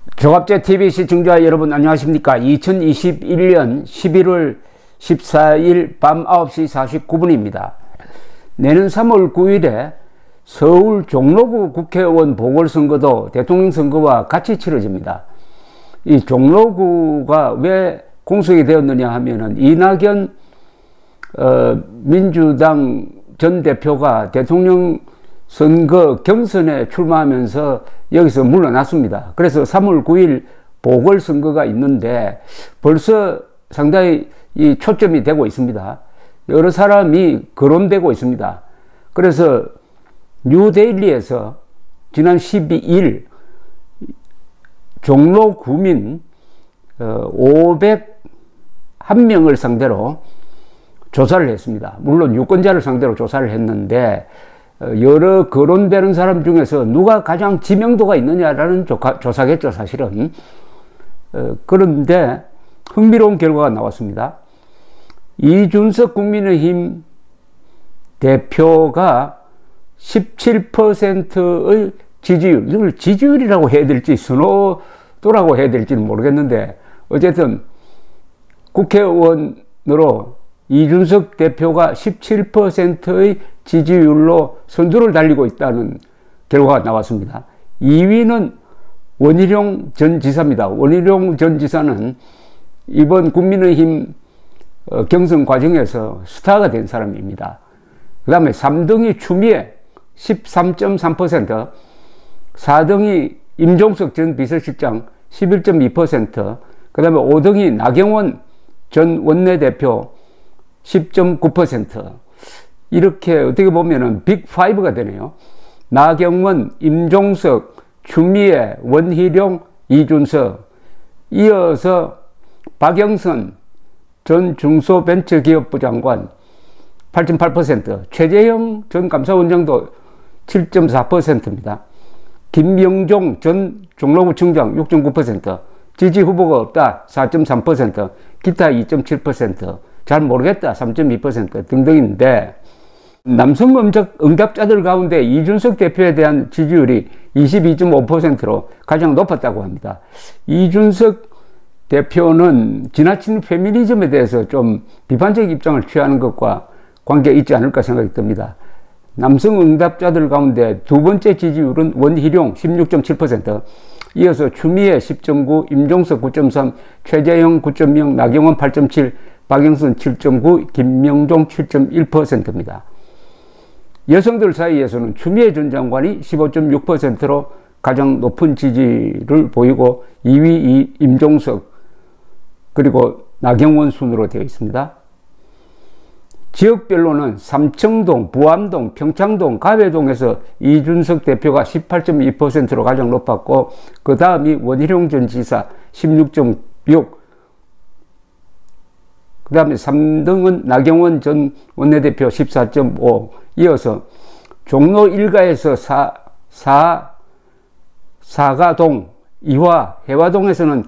조갑제 TV 시청자 여러분 안녕하십니까. 2021년 11월 14일 밤 9시 49분입니다. 내년 3월 9일에 서울 종로구 국회의원 보궐선거도 대통령 선거와 같이 치러집니다. 이 종로구가 왜 공석이 되었느냐 하면은 이낙연 민주당 전 대표가 대통령 선거 경선에 출마하면서 여기서 물러났습니다. 그래서 3월 9일 보궐선거가 있는데 벌써 상당히 이 초점이 되고 있습니다. 여러 사람이 거론되고 있습니다. 그래서 뉴데일리에서 지난 12일 종로 구민 501명을 상대로 조사를 했습니다. 물론 유권자를 상대로 조사를 했는데 여러 거론되는 사람 중에서 누가 가장 지명도가 있느냐라는 조사겠죠, 사실은. 그런데 흥미로운 결과가 나왔습니다. 이준석 국민의힘 대표가 17%의 지지율, 이걸 지지율이라고 해야 될지 선호도라고 해야 될지는 모르겠는데 어쨌든 국회의원으로 이준석 대표가 17%의 지지율로 선두를 달리고 있다는 결과가 나왔습니다. 2위는 원희룡 전 지사입니다. 원희룡 전 지사는 이번 국민의힘 경선 과정에서 스타가 된 사람입니다. 그 다음에 3등이 추미애 13.3%, 4등이 임종석 전 비서실장 11.2%, 그 다음에 5등이 나경원 전 원내대표 10.9%. 이렇게 어떻게 보면은 빅5가 되네요. 나경원, 임종석, 추미애, 원희룡, 이준석. 이어서 박영선 전 중소벤처기업부 장관 8.8%, 최재형 전 감사원장도 7.4%입니다. 김영종 전 종로구청장 6.9%, 지지 후보가 없다 4.3%, 기타 2.7%, 잘 모르겠다 3.2% 등등인데 남성 응답자들 가운데 이준석 대표에 대한 지지율이 22.5%로 가장 높았다고 합니다. 이준석 대표는 지나친 페미니즘에 대해서 좀 비판적 입장을 취하는 것과 관계가 있지 않을까 생각이 듭니다. 남성 응답자들 가운데 두 번째 지지율은 원희룡 16.7%, 이어서 추미애 10.9, 임종석 9.3, 최재형 9.0, 나경원 8.7, 박영선 7.9, 김명종 7.1%입니다. 여성들 사이에서는 추미애 전 장관이 15.6%로 가장 높은 지지를 보이고 2위 임종석 그리고 나경원 순으로 되어 있습니다. 지역별로는 삼청동, 부암동, 평창동, 가회동에서 이준석 대표가 18.2%로 가장 높았고 그 다음이 원희룡 전 지사 16.6%, 그 다음에 3등은 나경원 전 원내대표 14.5%, 이어서 종로 1가에서 사가동, 이화, 해화동에서는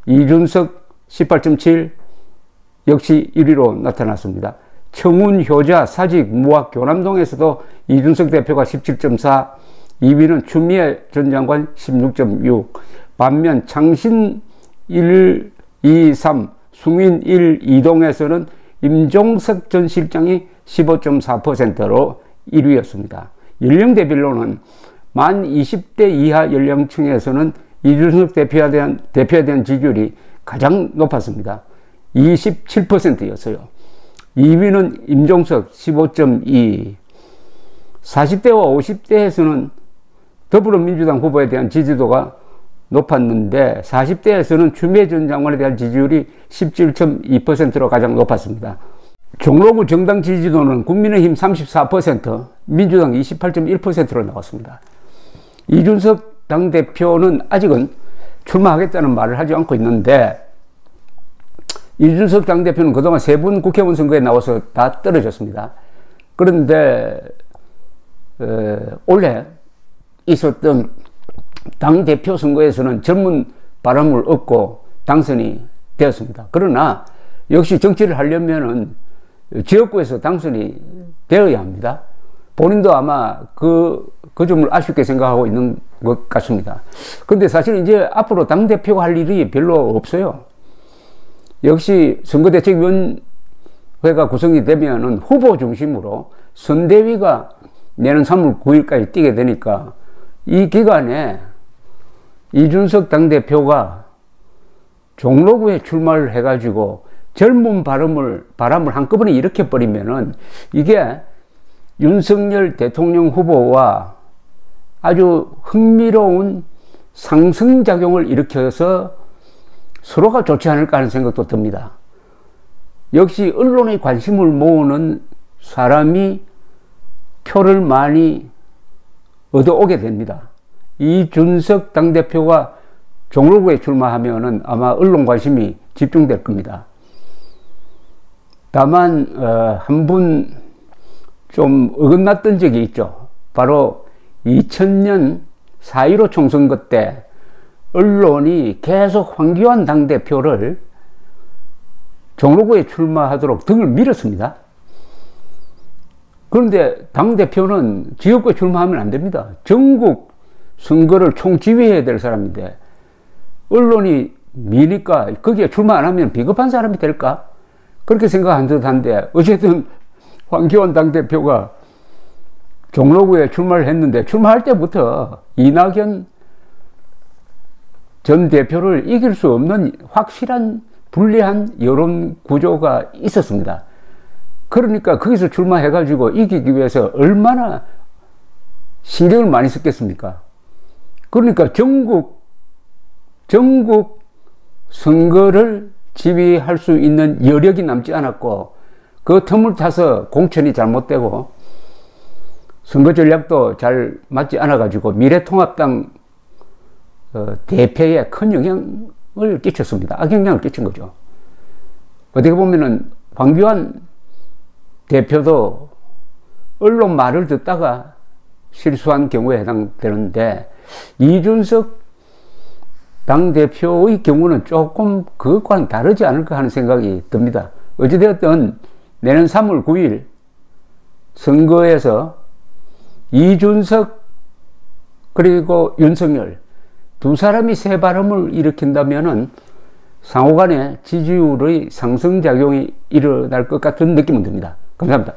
이준석 18.7% 역시 1위로 나타났습니다. 청운, 효자, 사직, 무학, 교남동에서도 이준석 대표가 17.4%, 2위는 추미애 전 장관 16.6%, 반면 창신 1, 2, 3, 숭인 1, 2동에서는 임종석 전 실장이 15.4%로 1위였습니다. 연령대별로는 만 20대 이하 연령층에서는 이준석 대표에 대한 지지율이 가장 높았습니다. 27%였어요. 2위는 임종석 15.2%, 40대와 50대에서는 더불어민주당 후보에 대한 지지도가 높았는데 40대에서는 추미애 전 장관에 대한 지지율이 17.2%로 가장 높았습니다. 종로구 정당 지지도는 국민의힘 34%, 민주당 28.1%로 나왔습니다. 이준석 당대표는 아직은 출마하겠다는 말을 하지 않고 있는데 이준석 당대표는 그동안 3번 국회의원 선거에 나와서 다 떨어졌습니다. 그런데 올해 있었던 당대표 선거에서는 젊은 바람을 얻고 당선이 되었습니다. 그러나 역시 정치를 하려면은 지역구에서 당선이 되어야 합니다. 본인도 아마 그 점을 아쉽게 생각하고 있는 것 같습니다. 근데 사실 이제 앞으로 당대표가 할 일이 별로 없어요. 역시 선거대책위원회가 구성이 되면은 후보 중심으로 선대위가 내년 3월 9일까지 뛰게 되니까 이 기간에 이준석 당대표가 종로구에 출마를 해가지고 젊은 바람을 한꺼번에 일으켜버리면은 이게 윤석열 대통령 후보와 아주 흥미로운 상승작용을 일으켜서 서로가 좋지 않을까 하는 생각도 듭니다. 역시 언론의 관심을 모으는 사람이 표를 많이 얻어오게 됩니다. 이준석 당대표가 종로구에 출마하면은 아마 언론 관심이 집중될 겁니다. 다만 한 분 좀 어긋났던 적이 있죠. 바로 2000년 4.15 총선거 때 언론이 계속 황교안 당대표를 종로구에 출마하도록 등을 밀었습니다. 그런데 당대표는 지역구에 출마하면 안 됩니다. 전국 선거를 총지휘해야 될 사람인데 언론이 미니까 거기에 출마 안 하면 비겁한 사람이 될까? 그렇게 생각한 듯한데 어쨌든 황교안 당대표가 종로구에 출마를 했는데 출마할 때부터 이낙연 전 대표를 이길 수 없는 확실한 불리한 여론 구조가 있었습니다. 그러니까 거기서 출마해가지고 이기기 위해서 얼마나 신경을 많이 썼겠습니까? 그러니까 전국 선거를 지휘할 수 있는 여력이 남지 않았고 그 틈을 타서 공천이 잘못되고 선거 전략도 잘 맞지 않아가지고 미래통합당 대패에 큰 영향을 끼쳤습니다. 악영향을 끼친 거죠. 어떻게 보면은 황교안 대표도 언론 말을 듣다가 실수한 경우에 해당되는데 이준석 당대표의 경우는 조금 그것과는 다르지 않을까 하는 생각이 듭니다. 어찌되었든 내년 3월 9일 선거에서 이준석 그리고 윤석열 두 사람이 새 발음을 일으킨다면은 상호간의 지지율의 상승작용이 일어날 것 같은 느낌은 듭니다. 감사합니다.